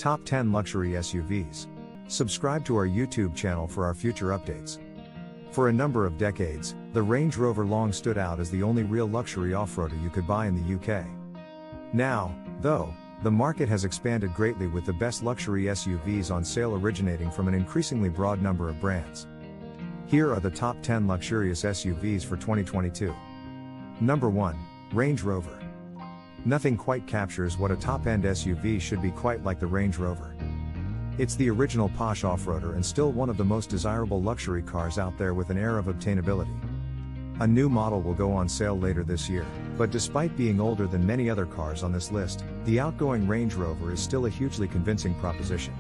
Top 10 Luxury SUVs. Subscribe to our YouTube channel for our future updates. For a number of decades, the Range Rover long stood out as the only real luxury off-roader you could buy in the UK. Now, though, the market has expanded greatly with the best luxury SUVs on sale originating from an increasingly broad number of brands. Here are the top 10 luxurious SUVs for 2022. Number 1. Range Rover. Nothing quite captures what a top-end SUV should be quite like the Range Rover. It's the original posh off-roader and still one of the most desirable luxury cars out there with an air of obtainability. A new model will go on sale later this year, but despite being older than many other cars on this list, the outgoing Range Rover is still a hugely convincing proposition.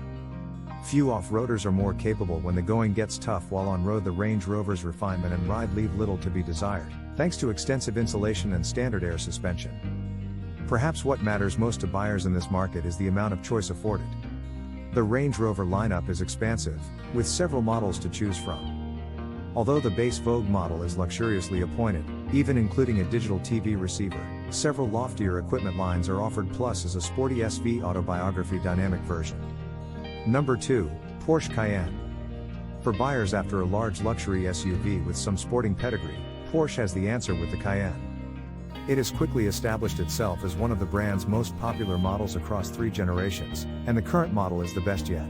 Few off-roaders are more capable when the going gets tough, while on road the Range Rover's refinement and ride leave little to be desired, thanks to extensive insulation and standard air suspension. Perhaps what matters most to buyers in this market is the amount of choice afforded. The Range Rover lineup is expansive, with several models to choose from. Although the base Vogue model is luxuriously appointed, even including a digital TV receiver, several loftier equipment lines are offered, plus as a sporty SV Autobiography dynamic version. Number 2, Porsche Cayenne. For buyers after a large luxury SUV with some sporting pedigree, Porsche has the answer with the Cayenne. It has quickly established itself as one of the brand's most popular models across 3 generations, and the current model is the best yet.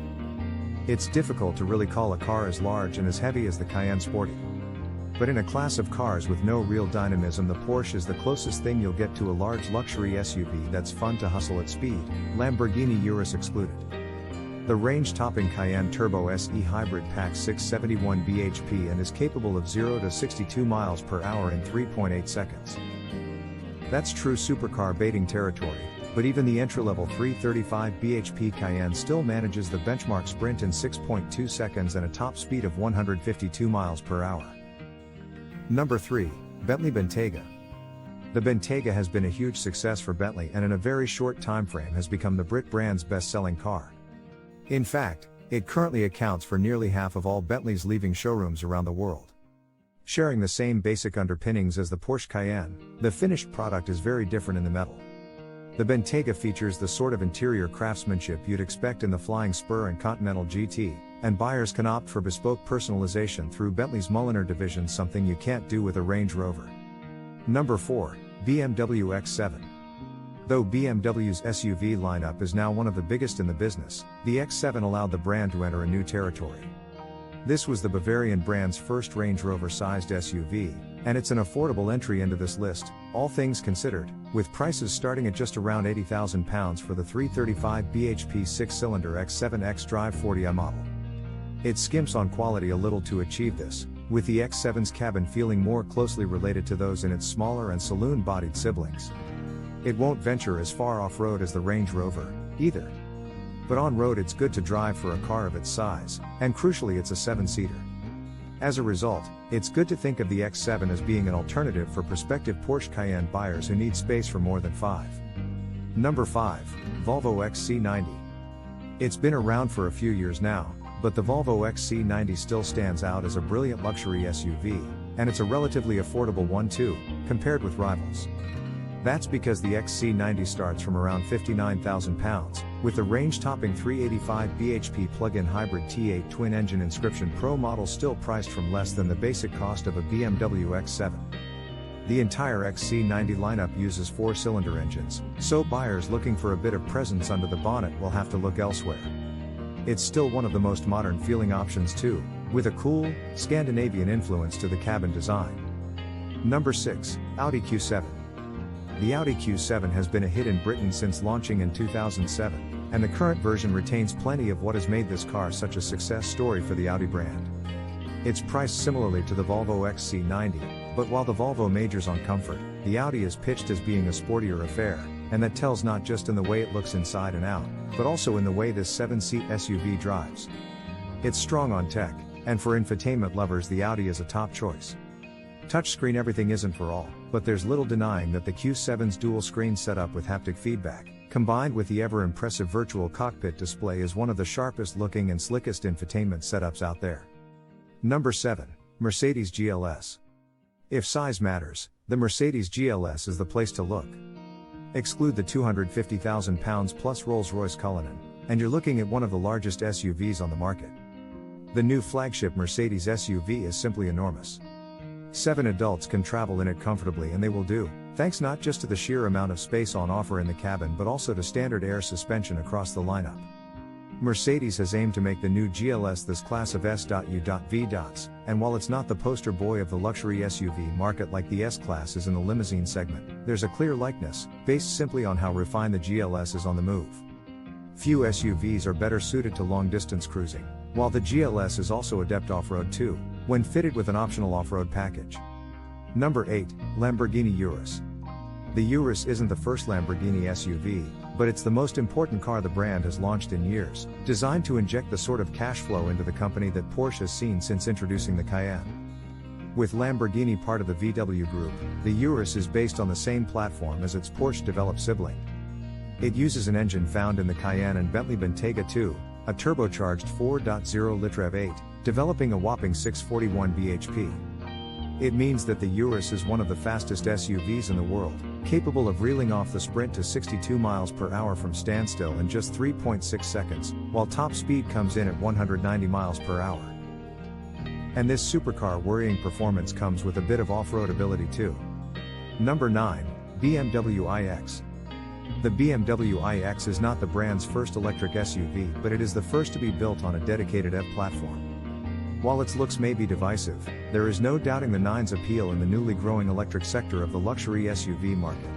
It's difficult to really call a car as large and as heavy as the Cayenne sporty. But in a class of cars with no real dynamism, the Porsche is the closest thing you'll get to a large luxury SUV that's fun to hustle at speed, Lamborghini Urus excluded. The range-topping Cayenne Turbo SE Hybrid packs 671 bhp and is capable of 0 to 62 miles per hour in 3.8 seconds. That's true supercar baiting territory, but even the entry-level 335 bhp Cayenne still manages the benchmark sprint in 6.2 seconds and a top speed of 152 miles per hour. Number 3, Bentley Bentayga. The Bentayga has been a huge success for Bentley and in a very short time frame has become the Brit brand's best-selling car. In fact, it currently accounts for nearly half of all Bentleys leaving showrooms around the world. Sharing the same basic underpinnings as the Porsche Cayenne, the finished product is very different in the metal. The Bentayga features the sort of interior craftsmanship you'd expect in the Flying Spur and Continental GT, and buyers can opt for bespoke personalization through Bentley's Mulliner division, something you can't do with a Range Rover. Number 4, BMW X7. Though BMW's SUV lineup is now one of the biggest in the business, the X7 allowed the brand to enter a new territory. This was the Bavarian brand's first Range Rover-sized SUV, and it's an affordable entry into this list, all things considered, with prices starting at just around £80,000 for the 335 bhp 6-cylinder X7 xDrive 40i model. It skimps on quality a little to achieve this, with the X7's cabin feeling more closely related to those in its smaller and saloon-bodied siblings. It won't venture as far off-road as the Range Rover, either. But on-road it's good to drive for a car of its size, and crucially it's a 7-seater. As a result, it's good to think of the X7 as being an alternative for prospective Porsche Cayenne buyers who need space for more than 5. Number 5, Volvo XC90. It's been around for a few years now, but the Volvo XC90 still stands out as a brilliant luxury SUV, and it's a relatively affordable one too, compared with rivals. That's because the XC90 starts from around £59,000, with the range-topping 385 bhp plug-in hybrid T8 twin-engine Inscription Pro model still priced from less than the basic cost of a BMW X7. The entire XC90 lineup uses 4-cylinder engines, so buyers looking for a bit of presence under the bonnet will have to look elsewhere. It's still one of the most modern-feeling options too, with a cool, Scandinavian influence to the cabin design. Number 6, Audi Q7. The Audi Q7 has been a hit in Britain since launching in 2007, and the current version retains plenty of what has made this car such a success story for the Audi brand. It's priced similarly to the Volvo XC90, but while the Volvo majors on comfort, the Audi is pitched as being a sportier affair, and that tells not just in the way it looks inside and out, but also in the way this 7-seat SUV drives. It's strong on tech, and for infotainment lovers the Audi is a top choice. Touchscreen everything isn't for all, but there's little denying that the Q7's dual-screen setup with haptic feedback, combined with the ever-impressive virtual cockpit display, is one of the sharpest-looking and slickest infotainment setups out there. Number 7, Mercedes GLS. If size matters, the Mercedes GLS is the place to look. Exclude the £250,000 plus Rolls-Royce Cullinan, and you're looking at one of the largest SUVs on the market. The new flagship Mercedes SUV is simply enormous. 7 adults can travel in it comfortably, and they will do, thanks not just to the sheer amount of space on offer in the cabin but also to standard air suspension across the lineup. Mercedes has aimed to make the new GLS this class of S.U.V. And while it's not the poster boy of the luxury SUV market like the S-Class is in the limousine segment, there's a clear likeness, based simply on how refined the GLS is on the move. Few SUVs are better suited to long-distance cruising, while the GLS is also adept off-road too, when fitted with an optional off-road package. Number 8, Lamborghini Urus. The Urus isn't the first Lamborghini SUV, but it's the most important car the brand has launched in years, designed to inject the sort of cash flow into the company that Porsche has seen since introducing the Cayenne. With Lamborghini part of the VW group, the Urus is based on the same platform as its Porsche-developed sibling. It uses an engine found in the Cayenne and Bentley Bentayga 2, a turbocharged 4.0-liter V8, developing a whopping 641 bhp. It means that the Urus is one of the fastest SUVs in the world, capable of reeling off the sprint to 62 miles per hour from standstill in just 3.6 seconds, while top speed comes in at 190 miles per hour. And this supercar worrying performance comes with a bit of off-road ability too. Number 9, BMW iX. The BMW iX is not the brand's first electric SUV, but it is the first to be built on a dedicated EV platform. While its looks may be divisive, there is no doubting the 9's appeal in the newly growing electric sector of the luxury SUV market.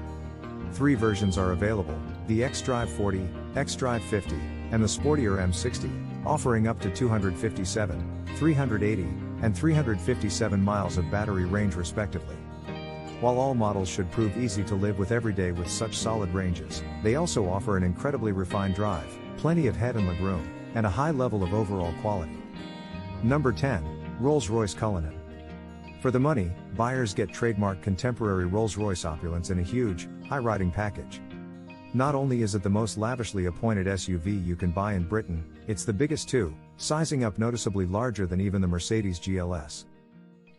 3 versions are available, the xDrive 40, xDrive 50, and the sportier M60, offering up to 257, 380, and 357 miles of battery range respectively. While all models should prove easy to live with every day with such solid ranges, they also offer an incredibly refined drive, plenty of head and legroom, and a high level of overall quality. Number 10, Rolls-Royce Cullinan. For the money, buyers get trademark contemporary Rolls-Royce opulence in a huge, high-riding package. Not only is it the most lavishly appointed SUV you can buy in Britain, it's the biggest too, sizing up noticeably larger than even the Mercedes GLS.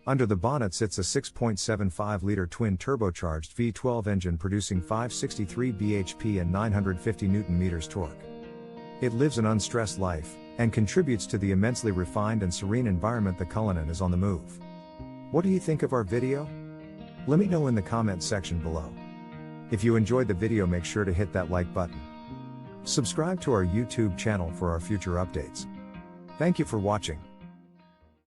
Under the bonnet sits a 6.75-liter twin-turbocharged V12 engine producing 563 bhp and 950 Nm torque. It lives an unstressed life, and contributes to the immensely refined and serene environment the Cullinan is on the move. What do you think of our video? Let me know in the comments section below. If you enjoyed the video, make sure to hit that like button. Subscribe to our YouTube channel for our future updates. Thank you for watching.